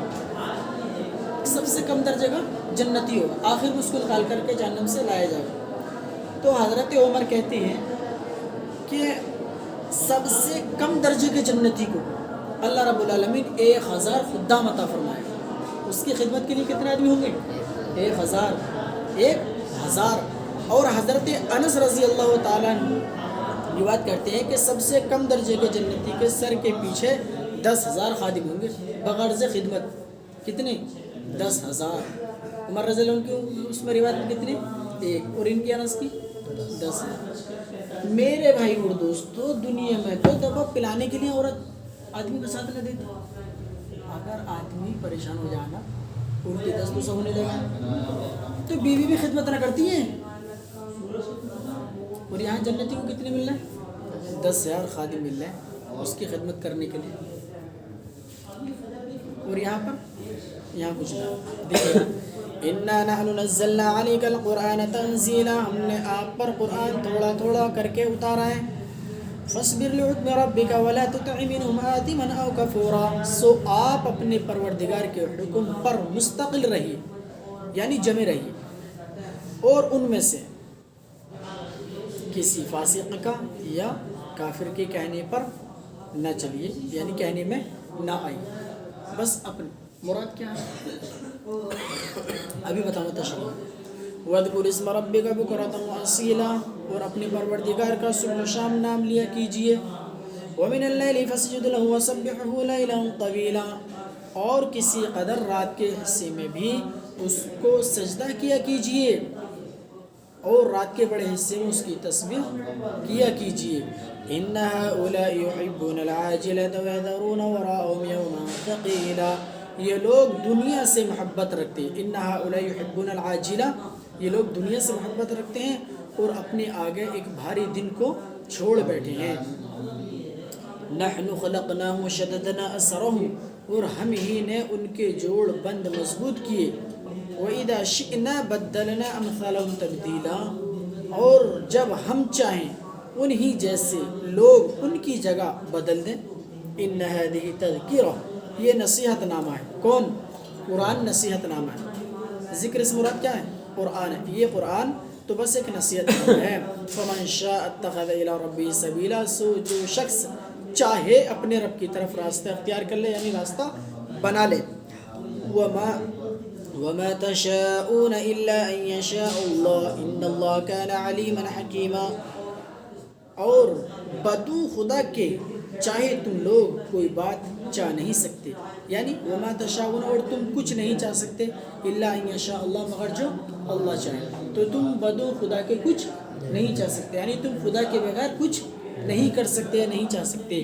سب سے کم درجے کا جنتی ہوگا، آخر میں اس کو نکال کر کے جہنم سے لایا جائے گا۔ تو حضرت عمر کہتے ہیں کہ سب سے کم درجے کے جنتی کو اللہ رب العالمین 1000 خدام عطا فرمائے۔ اس کی خدمت کے لیے کتنے آدمی ہوں گے؟ 1000۔ اور حضرت انس رضی اللہ تعالیٰ روایت کرتے ہیں کہ سب سے کم درجے کے جنتی کے سر کے پیچھے 10,000 خادم ہوں گے بغرض خدمت۔ کتنے؟ 10,000۔ عمر رضی اللہ عنہ کی اس میں روایت میں کتنے؟ 1، اور ان کی انس کی 10,000۔ میرے بھائی اور دوستو، دنیا میں تو دبا پلانے کے لیے عورت آدمی کا ساتھ نہ دیتی۔ اگر آدمی پریشان ہو جانا، الٹی دست تو ہونے لگا، تو بیوی بھی خدمت نہ کرتی ہیں۔ اور یہاں جنتی کو کتنے مل رہے ہیں؟ 10,000 خادم مل رہے ہیں اس کی خدمت کرنے کے لیے۔ اور یہاں پر کچھ نہ دیکھیں، اِنَّا نَحْنُ نَزَّلْنَا عَلَيْكَ الْقُرْآنَ تَنزِيلًا، ہم نے آپ پر قرآن تھوڑا تھوڑا کر کے اتارا ہے۔ فَاصْبِرْ لِحُكْمِ رَبِّكَ وَلَا تُطِعْ مِنْهُمْ آثِمًا أَوْ كَفُورًا، سو آپ اپنے پروردگار کے حکم پر مستقل رہیے، یعنی جمے رہیے، اور ان میں سے کسی فاسق کا یا کافر کے کہنے پر نہ چلیے، یعنی کہنے میں نہ آئیے۔ بس اپنے مراد کیا ہے ابھی بتاؤں تشریح۔ وَاذْكُرِ اسْمَ رَبِّكَ بُكْرَةً وَأَصِيلًا، اور اپنے پروردگار کا صبح و شام نام لیا کیجیے۔ وَمِنَ اللَّيْلِ فَاسْجُدْ لَهُ وَسَبِّحْهُ لَيْلًا طَوِيلًا، اور کسی قدر رات کے حصے میں بھی اس کو سجدہ کیا کیجیے، اور رات کے بڑے حصے میں اس کی تسبیح کیا کیجیے۔ إِنَّ هَؤُلَاءِ يُحِبُّونَ الْعَاجِلَةَ وَيَذَرُونَ وَرَاءَهُمْ يَوْمًا ثَقِيلًا، یہ لوگ دنیا سے محبت رکھتے ہیں۔ إِنَّ هَؤُلَاءِ يُحِبُّونَ الْعَاجِلَةَ، یہ لوگ دنیا سے محبت رکھتے ہیں اور اپنے آگے ایک بھاری دن کو چھوڑ بیٹھے ہیں. نحن خلقناہم وشددنا اسرہم، اور ہم ہی نے ان کے جوڑ بند مضبوط کیے. وَإِذَا شِئْنَا بَدَّلْنَا أَمْثَالَهُمْ تَبْدِيلًا، اور جب ہم چاہیں انہی جیسے لوگ ان کی جگہ بدل دیں. إِنَّ هَذِهِ تَذْكِرَةٌ، یہ نصیحت نامہ ہے. کون؟ قرآن نصیحت نامہ ہے. ذکر سے مراد کیا ہے؟ قرآن ہے. یہ قرآن تو بس ایک نصیحت نامہ ہے. فَمَنْ شَاءَ اتَّخَذَ إِلَىٰ رَبِّهِ سَبِيلًا، سو جو شخص چاہے اپنے رب کی طرف راستہ اختیار کر لے، یعنی راستہ بنا لے. وَمَا تَشَاءُونَ إِلَّا أَن يَشَاءَ اللَّهُ إِنَّ اللَّهَ كَانَ عَلِيمًا حَكِيمًا. اور بدو خدا کے چاہے تم لوگ کوئی بات چاہ نہیں سکتے، یعنی وَمَا تَشَاءُونَ، اور تم کچھ نہیں چاہ سکتے، إِلَّا أَن يَشَاءَ اللَّهُ، مگر جو اللہ چاہے. تو تم بدو خدا کے کچھ نہیں چاہ سکتے، یعنی تم خدا کے بغیر کچھ نہیں کر سکتے، نہیں چاہ سکتے.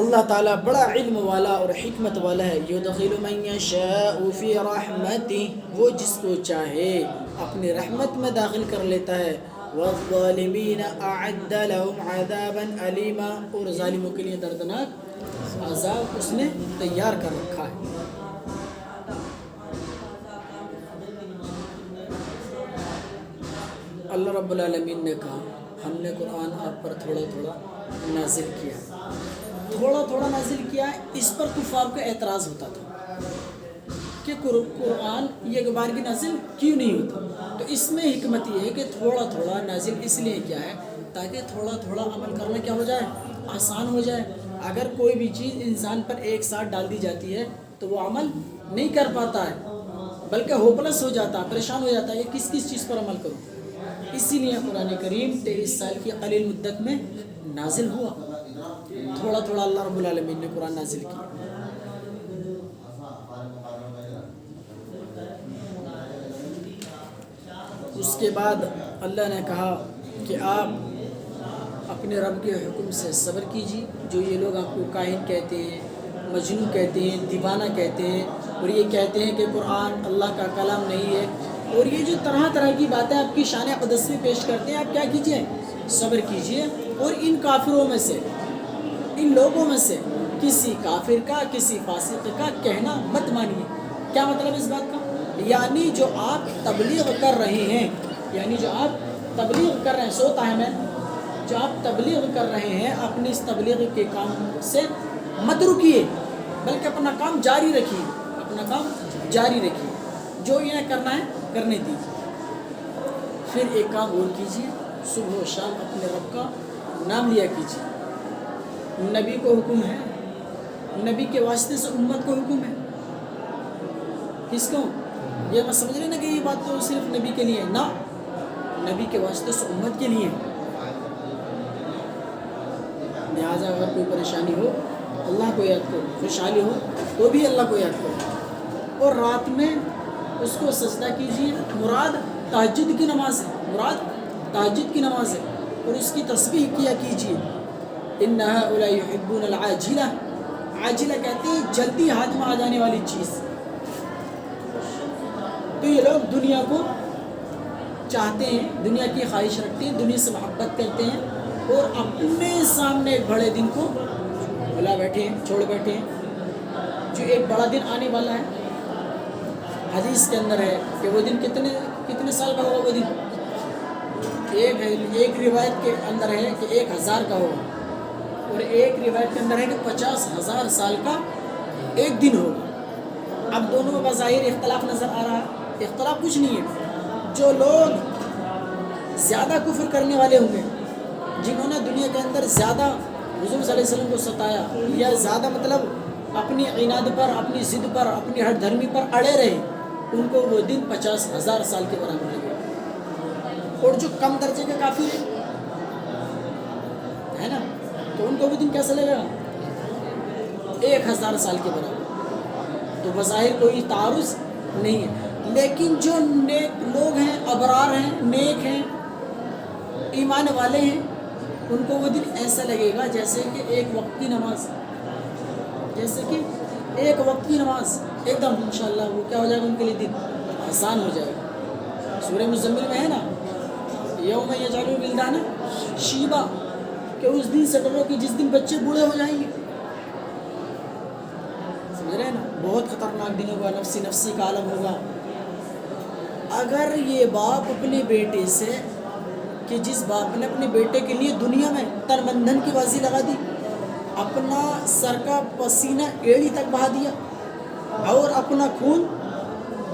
اللہ تعالیٰ بڑا علم والا اور حکمت والا ہے. یدخل من یشاء فی رحمتہ، وہ جس کو چاہے اپنی رحمت میں داخل کر لیتا ہے. والظالمین اعد لهم عذابا علیما، اور ظالموں کے لیے دردناک عذاب اس نے تیار کر رکھا ہے. اللہ رب العالمین نے کہا ہم نے قرآن آپ پر تھوڑا تھوڑا نازل کیا. تھوڑا تھوڑا نازل کیا. اس پر کفار کا اعتراض ہوتا تھا کہ قرآن ایک بار کی نازل کیوں نہیں ہوتا. تو اس میں حکمت یہ ہے کہ تھوڑا تھوڑا نازل اس لیے کیا ہے تاکہ تھوڑا تھوڑا عمل کرنا کیا ہو جائے، آسان ہو جائے. اگر کوئی بھی چیز انسان پر ایک ساتھ ڈال دی جاتی ہے تو وہ عمل نہیں کر پاتا ہے، بلکہ ہوپلس ہو جاتا ہے، پریشان ہو جاتا ہے کہ کس چیز پر عمل کروں. اسی لیے قرآن کریم 23 سال کی قلیل مدت میں نازل ہوا. تھوڑا تھوڑا اللہ رب العالمین نے قرآن نازل کیا. اس کے بعد اللہ نے کہا کہ آپ اپنے رب کے حکم سے صبر کیجیے. جو یہ لوگ آپ کو کاہن کہتے ہیں، مجنون کہتے ہیں، دیوانہ کہتے ہیں، اور یہ کہتے ہیں کہ قرآن اللہ کا کلام نہیں ہے، اور یہ جو طرح طرح کی باتیں آپ کی شان اقدس میں پیش کرتے ہیں، آپ کیا کیجئے؟ صبر کیجئے. اور ان کافروں میں سے، ان لوگوں میں سے کسی کافر کا، کسی فاسق کا کہنا مت مانیے. کیا مطلب اس بات کا؟ یعنی جو آپ تبلیغ کر رہے ہیں، یعنی جو آپ تبلیغ کر رہے ہیں، سوتا ہے میں، جو آپ تبلیغ کر رہے ہیں اپنی اس تبلیغ کے کام سے مت رکیے، بلکہ اپنا کام جاری رکھیے. اپنا کام جاری رکھیے، جو یہ کرنا ہے کرنے دیجیے. پھر ایک کام اور کیجیے، صبح و شام اپنے رب کا نام لیا کیجیے. نبی کو حکم ہے، نبی کے واسطے سے امت کو حکم ہے. کس کو؟ یہ میں سمجھ رہے نا کہ یہ بات تو صرف نبی کے لیے نہ، نبی کے واسطے سے امت کے لیے. لہٰذا اگر کوئی پریشانی ہو اللہ کو یاد کرو، خوشحالی ہو تو بھی اللہ کو یاد کرو، اور رات میں اس کو سجدہ کیجیے. مراد تہجد کی نماز ہے، مراد تہجد کی نماز ہے، اور اس کی تسبیح کیا کیجیے. ان هؤلاء يحبون العاجلہ، عاجلہ کہتے ہیں جلدی ہاتھ میں آ جانے والی چیز. تو یہ لوگ دنیا کو چاہتے ہیں، دنیا کی خواہش رکھتے ہیں، دنیا سے محبت کرتے ہیں، اور اپنے سامنے ایک بڑے دن کو بلا بیٹھے ہیں، چھوڑ بیٹھے ہیں. جو ایک بڑا دن آنے والا ہے، حدیث کے اندر ہے کہ وہ دن کتنے سال کا ہوگا. وہ دن ایک روایت کے اندر ہے کہ 1000 کا ہوگا، اور ایک روایت کے اندر ہے کہ 50,000 سال کا ایک دن ہوگا. اب دونوں میں بظاہر اختلاف نظر آ رہا ہے. اختلاف کچھ نہیں ہے. جو لوگ زیادہ کفر کرنے والے ہوں گے، جنہوں نے دنیا کے اندر زیادہ حضور صلی اللہ علیہ وسلم کو ستایا، یا زیادہ مطلب اپنی عناد پر، اپنی ضد پر، اپنی ہٹ دھرمی پر اڑے رہے، ان کو وہ دن 50,000 سال کے برابر لگے. اور جو کم درجے کے کافر ہے نا، تو ان کو وہ دن کیسے لگے گا؟ 1000 سال کے برابر. تو بظاہر کوئی تعارض نہیں ہے. لیکن جو نیک لوگ ہیں، ابرار ہیں، نیک ہیں، ایمان والے ہیں، ان کو وہ دن ایسا لگے گا جیسے کہ ایک وقت کی نماز، جیسے کہ ایک وقت کی نماز. ایک دم انشاءاللہ وہ کیا ہو جائے گا ان کے لیے؟ دن آسان ہو جائے گا. سورہ مزمل میں ہے نا یوم یجعل الولدان شیبا، کہ اس دن سے ڈرو کہ جس دن بچے بوڑھے ہو جائیں گے. سمجھ رہے ہیں نا؟ بہت خطرناک دن ہوگا، نفسی نفسی کا عالم ہوگا. اگر یہ باپ اپنے بیٹے سے، کہ جس باپ نے اپنے بیٹے کے لیے دنیا میں تن من دھن کی بازی لگا دی، اپنا سر کا پسینہ ایڑی تک بہا دیا، اور اپنا خون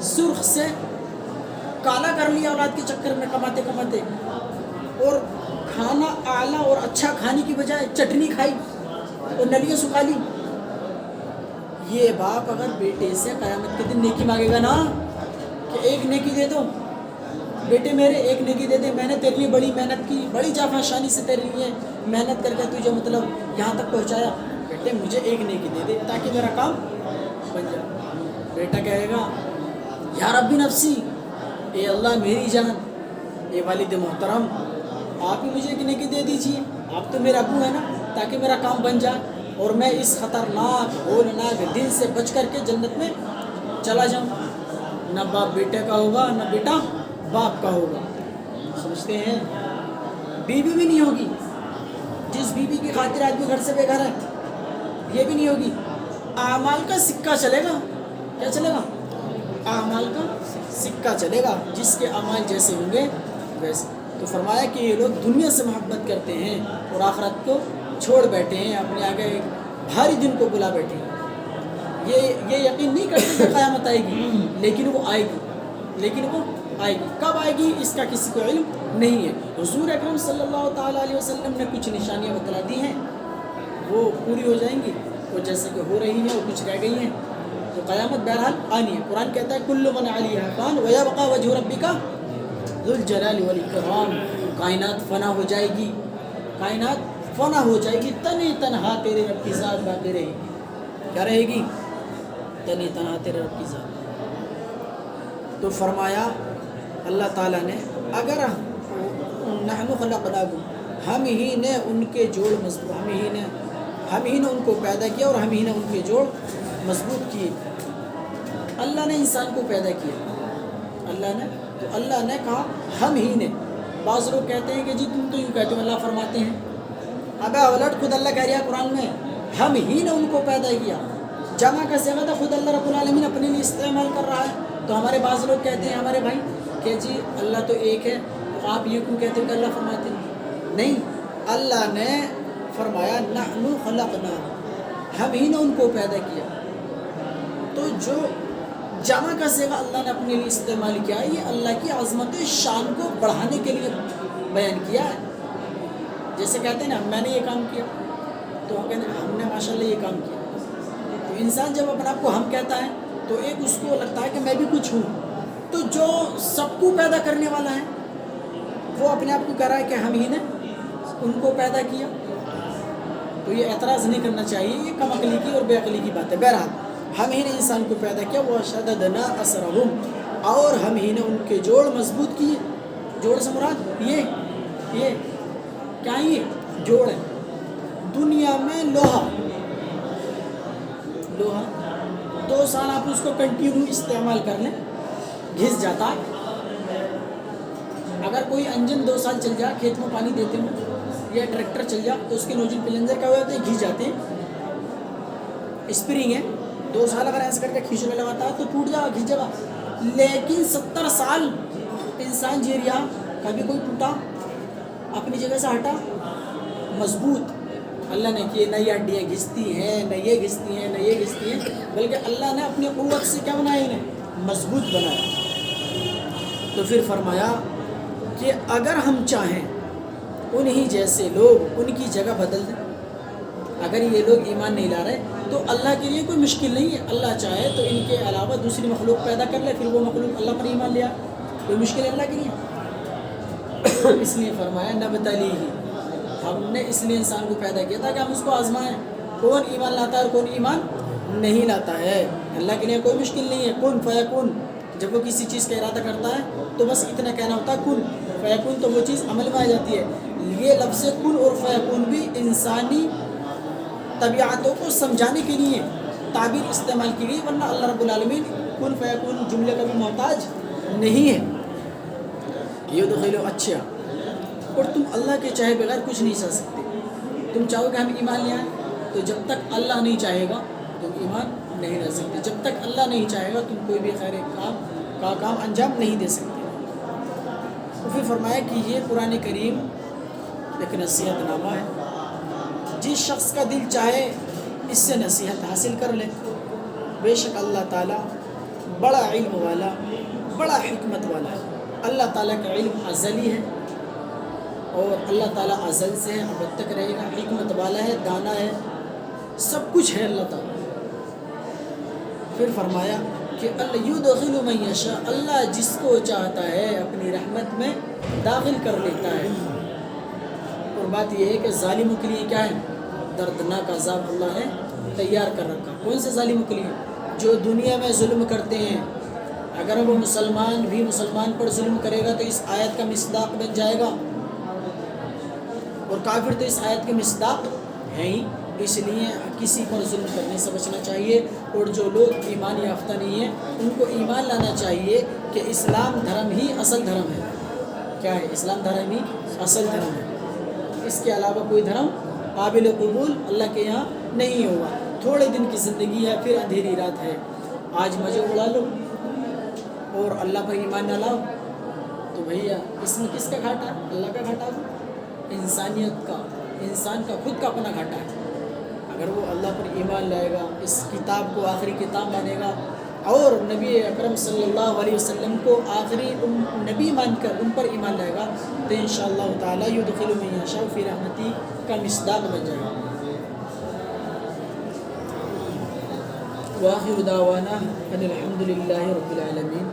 سرخ سے کالا کر لیا اولاد کے چکر میں کماتے کماتے، اور کھانا اعلیٰ اور اچھا کھانے کی بجائے چٹنی کھائی اور نلیاں سکھا لی، یہ باپ اگر بیٹے سے قیامت کے دن نیکی مانگے گا نا کہ ایک نیکی دے دو بیٹے میرے، ایک نیکی دے دے، میں نے تیرے لیے بڑی محنت کی، بڑی جافرشانی سے تیرے لیے محنت کر کے تجھے مطلب یہاں تک پہنچایا، بیٹے مجھے ایک نیکی دے دے تاکہ میرا کام بن جائے. بیٹا کہے گا یا رب نفسی، اے اللہ میری جان، اے والد محترم آپ ہی مجھے ایک نیکی دے دیجیے، آپ تو میرے ابو ہیں نا، تاکہ میرا کام بن جائے اور میں اس خطرناک ہولناک دن سے بچ کر کے جنت میں چلا جاؤں. نہ باپ بیٹے کا ہوگا، نہ بیٹا باپ کا ہوگا. سمجھتے ہیں؟ بیوی بھی نہیں ہوگی، جس بیوی کی خاطر آدمی گھر سے بے گھر ہے، یہ بھی نہیں ہوگی. اعمال کا سکہ چلے گا. کیا چلے گا؟ اعمال کا سکہ چلے گا، جس کے اعمال جیسے ہوں گے ویسے. تو فرمایا کہ یہ لوگ دنیا سے محبت کرتے ہیں اور آخرت کو چھوڑ بیٹھے ہیں، اپنے آگے ایک بھاری دن کو بلا بیٹھے ہیں. یہ یقین نہیں کرتے کہ قیامت آئے گی، لیکن وہ آئے گی، لیکن وہ آئے گی. کب آئے گی اس کا کسی کو علم نہیں ہے. حضور اکرم صلی اللہ تعالیٰ علیہ وسلم نے کچھ نشانیاں بتلا دی ہیں، وہ پوری ہو جائیں گی، وہ جیسے کہ ہو رہی ہیں، وہ کچھ رہ گئی ہیں. تو قیامت بہرحال آنی ہے. قرآن کہتا ہے کل من علیہا فان ویبقی وجہ ربک ذو الجلال والاکرام. کائنات فنا ہو جائے گی، کائنات فنا ہو جائے گی، تنی تنہا تیرے رب کی ذات باقی رہے گی. کیا رہے گی؟ تنی تنہا تیرے رب کی ذات. تو فرمایا اللہ تعالیٰ نے اگر نحن خلقناکم، ہم ہی نے ان کے جوڑ مضبوط، ہم ہی نے ان کو پیدا کیا اور ہم ہی نے ان کے جوڑ مضبوط کیے. اللہ نے انسان کو پیدا کیا، اللہ نے کہا ہم ہی نے. بعض لوگ کہتے ہیں کہ جی تم تو یوں کہتے ہو، اللہ فرماتے ہیں ابا الٹ خود اللہ کہہ رہا ہے قرآن میں ہم ہی نے ان کو پیدا کیا. جمع کا صیغہ تھا خود اللہ رب العالمین اپنے لیے استعمال کر رہا ہے. تو ہمارے بعض لوگ کہتے ہیں ہمارے بھائی کہ جی اللہ تو ایک ہے، تو آپ یہ کیوں کہتے ہو کہ اللہ فرماتے ہیں؟ نہیں، اللہ نے فرمایا نحن خلقنا، ہم ہی نے ان کو پیدا کیا. تو جو جمع کا صیغہ اللہ نے اپنے لیے استعمال کیا، یہ اللہ کی عظمت شان کو بڑھانے کے لیے بیان کیا ہے. جیسے کہتے ہیں نا میں نے یہ کام کیا، تو ہم کہتے ہیں ہم نے ماشاءاللہ یہ کام کیا. تو انسان جب اپنے آپ کو ہم کہتا ہے تو ایک اس کو لگتا ہے کہ میں بھی کچھ ہوں. تو جو سب کو پیدا کرنے والا ہے وہ اپنے آپ کو کہہ رہا ہے کہ ہم ہی نے ان کو پیدا کیا. تو یہ اعتراض نہیں کرنا چاہیے، یہ کم عقلی کی اور بے عقلی کی بات ہے. بہرحال ہم ہی نے انسان کو پیدا کیا، وَشَدَدْنَا أَسْرَهُمْ، اور ہم ہی نے ان کے جوڑ مضبوط کیے. جوڑ سے مراد یہ کیا ہے؟ یہ جوڑ ہے. دنیا میں لوہا 2 سال آپ اس کو کنٹینیو استعمال کر لیں گھس جاتا ہے. اگر کوئی انجن 2 سال چل جائے، کھیت میں پانی دیتے ہوں یا ٹریکٹر چل جائے تو اس کے نوزل پلنجر کیا ہو جاتے ہیں؟ گھس جاتے ہیں. اسپرنگ ہے، 2 سال اگر ایسا کر کے کھینچنے لگاتا ہے تو ٹوٹ جائے گا، گھس جائے گا. لیکن 70 سال انسان جی رہا، کبھی کوئی ٹوٹا، اپنی جگہ سے ہٹا، مضبوط. اللہ نے کہ نہ یہ ہڈیاں گھستی ہیں، نہ یہ گھستی ہیں، نہ یہ گھستی ہیں، بلکہ اللہ نے اپنی قوت سے کیا بنایا؟ انہیں مضبوط بنایا. تو پھر فرمایا کہ اگر ہم چاہیں انہی جیسے لوگ ان کی جگہ بدل دیں. اگر یہ لوگ ایمان نہیں لا رہے تو اللہ کے لیے کوئی مشکل نہیں ہے. اللہ چاہے تو ان کے علاوہ دوسری مخلوق پیدا کر لے، پھر وہ مخلوق اللہ پر ایمان لیا. کوئی مشکل ہے اللہ کے لیے؟ اس لیے فرمایا نبتلیہ، ہم نے اس لیے انسان کو پیدا کیا تھا کہ ہم اس کو آزمائیں کون ایمان لاتا ہے اور کون ایمان نہیں لاتا ہے. اللہ کے لیے کوئی مشکل نہیں ہے. کن فیکون، جب وہ کسی چیز کا ارادہ کرتا ہے تو بس اتنا کہنا ہوتا ہے کن فیکون، تو وہ چیز عمل میں آ جاتی ہے. یہ لفظ کن اور فیکون بھی انسانی طبیعتوں کو سمجھانے کے لیے تعبیر استعمال کی گئی، ورنہ اللہ رب العالمین کن فیکون جملے کا بھی محتاج نہیں ہے. یہ دخیلو اچھا اور تم اللہ کے چاہے بغیر کچھ نہیں کر سکتے. تم چاہو کہ ہم ایمان لے آئیں تو جب تک اللہ نہیں چاہے گا تم ایمان نہیں لا سکتے. جب تک اللہ نہیں چاہے گا تم کوئی بھی خیر کام انجام نہیں دے سکتے. تو پھر فرمایا کہ یہ قرآن کریم ایک نصیحت نامہ ہے. جس شخص کا دل چاہے اس سے نصیحت حاصل کر لے. بے شک اللہ تعالیٰ بڑا علم والا بڑا حکمت والا ہے. اللہ تعالیٰ کا علم ازلی ہے اور اللہ تعالیٰ ازل سے ہے اب تک رہے گا. حکمت والا ہے دانا ہے سب کچھ ہے اللہ تعالیٰ. پھر فرمایا کہ یدخل من یشاء اللہ جس کو چاہتا ہے اپنی رحمت میں داخل کر لیتا ہے. اور بات یہ ہے کہ ظالموں کے لیے کیا ہے دردناک عذاب اللہ نے تیار کر رکھا. کون سے ظالموں کے لیے؟ جو دنیا میں ظلم کرتے ہیں. اگر وہ مسلمان بھی مسلمان پر ظلم کرے گا تو اس آیت کا مصداق بن جائے گا اور کافر تو اس آیت کے مصداق ہیں ہی. اس لیے کسی پر ظلم کرنے سے بچنا چاہیے. اور جو لوگ ایمان یافتہ نہیں ہیں ان کو ایمان لانا چاہیے کہ اسلام دھرم ہی اصل دھرم ہے. کیا ہے؟ اسلام دھرم ہی اصل دھرم ہے. اس کے علاوہ کوئی دھرم قابل قبول اللہ کے یہاں نہیں ہوگا. تھوڑے دن کی زندگی ہے پھر اندھیری رات ہے. آج مزے اڑا لو اور اللہ پر ایمان نہ لاؤ تو بھیا اس میں کس کا گھاٹا ہے؟ اللہ کا گھاٹا ہے. انسانیت کا انسان کا خود کا اپنا گھاٹا ہے. اگر وہ اللہ پر ایمان لائے گا اس کتاب کو آخری کتاب مانے گا اور نبی اکرم صلی اللہ علیہ وسلم کو آخری نبی مان کر ان پر ایمان لائے گا تو انشاءاللہ تعالی یدخل من یشاء فی رحمتی کا مصداق بن جائے گا. وآخر دعوانا ان الحمد للہ رب العالمین.